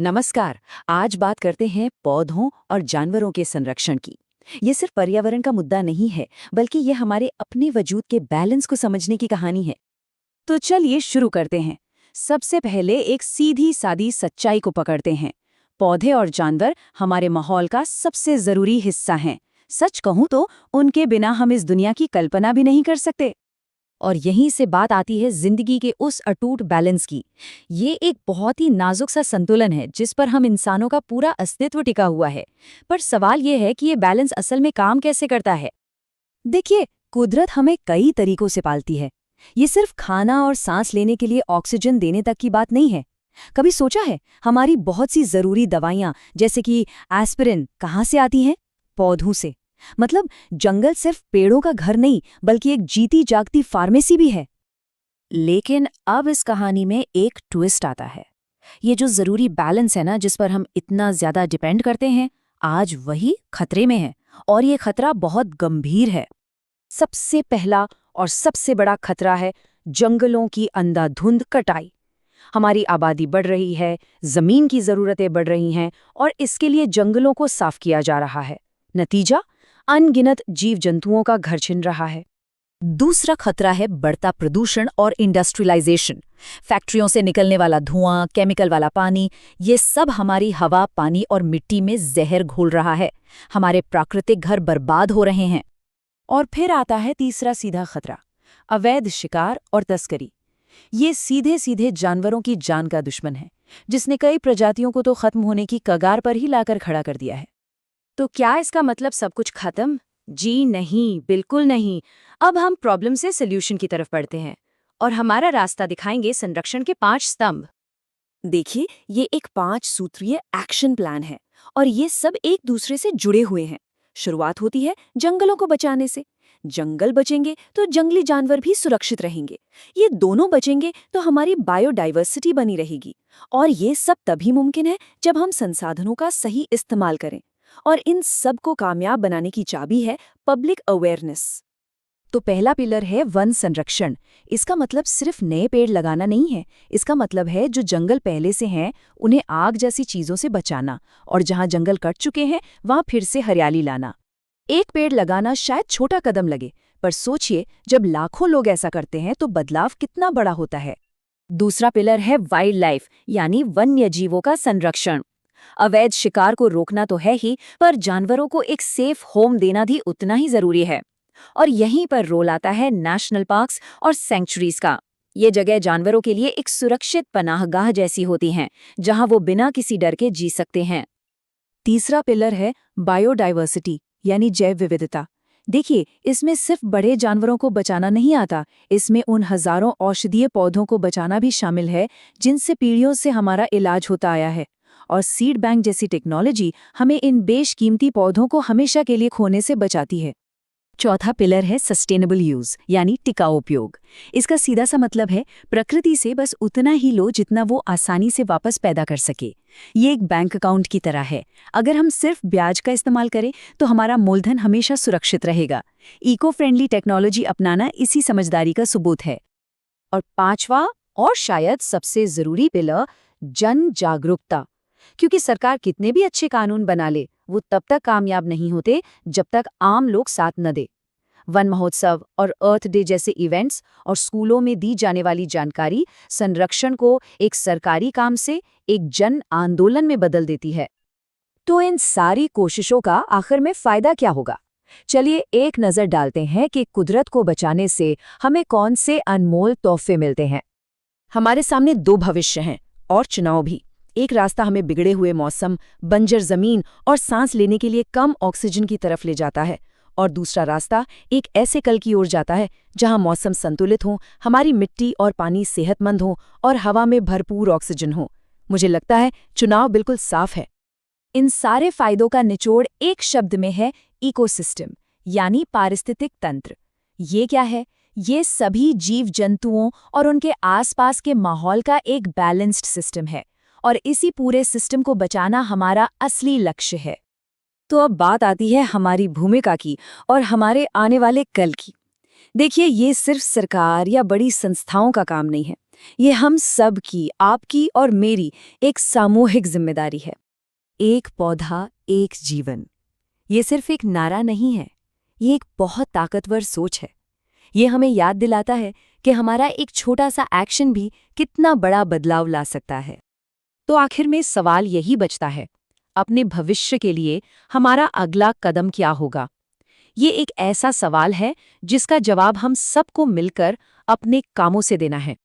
नमस्कार। आज बात करते हैं पौधों और जानवरों के संरक्षण की। ये सिर्फ पर्यावरण का मुद्दा नहीं है, बल्कि ये हमारे अपने वजूद के बैलेंस को समझने की कहानी है। तो चलिए शुरू करते हैं। सबसे पहले एक सीधी सादी सच्चाई को पकड़ते हैं। पौधे और जानवर हमारे माहौल का सबसे जरूरी हिस्सा हैं। सच कहूं तो उनके बिना हम इस दुनिया की कल्पना भी नहीं कर सकते। और यहीं से बात आती है जिंदगी के उस अटूट बैलेंस की। ये एक बहुत ही नाजुक सा संतुलन है जिस पर हम इंसानों का पूरा अस्तित्व टिका हुआ है। पर सवाल ये है कि ये बैलेंस असल में काम कैसे करता है। देखिए, कुदरत हमें कई तरीकों से पालती है। ये सिर्फ खाना और सांस लेने के लिए ऑक्सीजन देने तक की बात नहीं है। कभी सोचा है हमारी बहुत सी जरूरी दवाइयां जैसे कि एस्पिरिन कहाँ से आती हैं? पौधों से। मतलब जंगल सिर्फ पेड़ों का घर नहीं, बल्कि एक जीती जागती फार्मेसी भी है। लेकिन अब इस कहानी में एक ट्विस्ट आता है। ये जो जरूरी बैलेंस है ना, जिस पर हम इतना ज्यादा डिपेंड करते हैं, आज वही खतरे में है। और ये खतरा बहुत गंभीर है। सबसे पहला और सबसे बड़ा खतरा है जंगलों की अंधाधुंध कटाई। हमारी आबादी बढ़ रही है, जमीन की जरूरतें बढ़ रही हैं और इसके लिए जंगलों को साफ किया जा रहा है। नतीजा, अनगिनत जीव जंतुओं का घर छिन रहा है। दूसरा खतरा है बढ़ता प्रदूषण और इंडस्ट्रियलाइजेशन। फैक्ट्रियों से निकलने वाला धुआं, केमिकल वाला पानी, ये सब हमारी हवा, पानी और मिट्टी में जहर घोल रहा है। हमारे प्राकृतिक घर बर्बाद हो रहे हैं। और फिर आता है तीसरा सीधा खतरा, अवैध शिकार और तस्करी। ये सीधे सीधे जानवरों की जान का दुश्मन है, जिसने कई प्रजातियों को तो खत्म होने की कगार पर ही लाकर खड़ा कर दिया है। तो क्या इसका मतलब सब कुछ खत्म? जी नहीं, बिल्कुल नहीं। अब हम प्रॉब्लम से सॉल्यूशन की तरफ बढ़ते हैं और हमारा रास्ता दिखाएंगे संरक्षण के 5 स्तंभ। देखिए, ये एक 5 सूत्रीय एक्शन प्लान है और ये सब एक दूसरे से जुड़े हुए हैं। शुरुआत होती है जंगलों को बचाने से। जंगल बचेंगे तो जंगली जानवर भी सुरक्षित रहेंगे। ये दोनों बचेंगे तो हमारी बायोडाइवर्सिटी बनी रहेगी। और ये सब तभी मुमकिन है जब हम संसाधनों का सही इस्तेमाल करें। और इन सब को कामयाब बनाने की चाबी है पब्लिक अवेयरनेस। तो पहला पिलर है वन संरक्षण। इसका मतलब सिर्फ नए पेड़ लगाना नहीं है। इसका मतलब है जो जंगल पहले से हैं उन्हें आग जैसी चीजों से बचाना, और जहां जंगल कट चुके हैं वहां फिर से हरियाली लाना। एक पेड़ लगाना शायद छोटा कदम लगे, पर सोचिए जब लाखों लोग ऐसा करते हैं तो बदलाव कितना बड़ा होता है। दूसरा पिलर है वाइल्ड लाइफ, यानी वन्य जीवों का संरक्षण। अवैध शिकार को रोकना तो है ही, पर जानवरों को एक सेफ होम देना भी उतना ही जरूरी है। और यहीं पर रोल आता है नेशनल पार्क्स और सेंचुरीज का। ये जगह जानवरों के लिए एक सुरक्षित पनाहगाह जैसी होती हैं, जहां वो बिना किसी डर के जी सकते हैं। तीसरा पिलर है बायोडाइवर्सिटी, यानी जैव विविधता। देखिए, इसमें सिर्फ बड़े जानवरों को बचाना नहीं आता, इसमें उन हजारों औषधीय पौधों को बचाना भी शामिल है जिनसे पीढ़ियों से हमारा इलाज होता आया है। और सीड बैंक जैसी टेक्नोलॉजी हमें इन बेशकीमती पौधों को हमेशा के लिए खोने से बचाती है। चौथा पिलर है सस्टेनेबल यूज, यानी टिकाऊ उपयोग। इसका सीधा सा मतलब है प्रकृति से बस उतना ही लो जितना वो आसानी से वापस पैदा कर सके। ये एक बैंक अकाउंट की तरह है। अगर हम सिर्फ ब्याज का इस्तेमाल करें तो हमारा मूलधन हमेशा सुरक्षित रहेगा। इको फ्रेंडली टेक्नोलॉजी अपनाना इसी समझदारी का सबूत है। और पांचवा और शायद सबसे जरूरी पिलर, जन जागरूकता। क्योंकि सरकार कितने भी अच्छे कानून बना ले, वो तब तक कामयाब नहीं होते जब तक आम लोग साथ न दे। वन महोत्सव और अर्थ डे जैसे इवेंट्स और स्कूलों में दी जाने वाली जानकारी संरक्षण को एक सरकारी काम से एक जन आंदोलन में बदल देती है। तो इन सारी कोशिशों का आखिर में फायदा क्या होगा? चलिए एक नजर डालते हैं कि कुदरत को बचाने से हमें कौन से अनमोल तोहफे मिलते हैं। हमारे सामने 2 भविष्य हैं और चुनाव भी। एक रास्ता हमें बिगड़े हुए मौसम, बंजर जमीन और सांस लेने के लिए कम ऑक्सीजन की तरफ ले जाता है, और दूसरा रास्ता एक ऐसे कल की ओर जाता है जहां मौसम संतुलित हो, हमारी मिट्टी और पानी सेहतमंद हो और हवा में भरपूर ऑक्सीजन हो। मुझे लगता है चुनाव बिल्कुल साफ है। इन सारे फायदों का निचोड़ एक शब्द में है, इकोसिस्टम, यानी पारिस्थितिक तंत्र। ये क्या है? ये सभी जीव जंतुओं और उनके आसपास के माहौल का एक बैलेंस्ड सिस्टम है, और इसी पूरे सिस्टम को बचाना हमारा असली लक्ष्य है। तो अब बात आती है हमारी भूमिका की और हमारे आने वाले कल की। देखिए, ये सिर्फ सरकार या बड़ी संस्थाओं का काम नहीं है। ये हम सब की, आपकी और मेरी एक सामूहिक जिम्मेदारी है। एक पौधा, एक जीवन। ये सिर्फ एक नारा नहीं है, ये एक बहुत ताकतवर सोच है। ये हमें याद दिलाता है कि हमारा एक छोटा सा एक्शन भी कितना बड़ा बदलाव ला सकता है। तो आखिर में सवाल यही बचता है, अपने भविष्य के लिए हमारा अगला कदम क्या होगा? ये एक ऐसा सवाल है जिसका जवाब हम सबको मिलकर अपने कामों से देना है।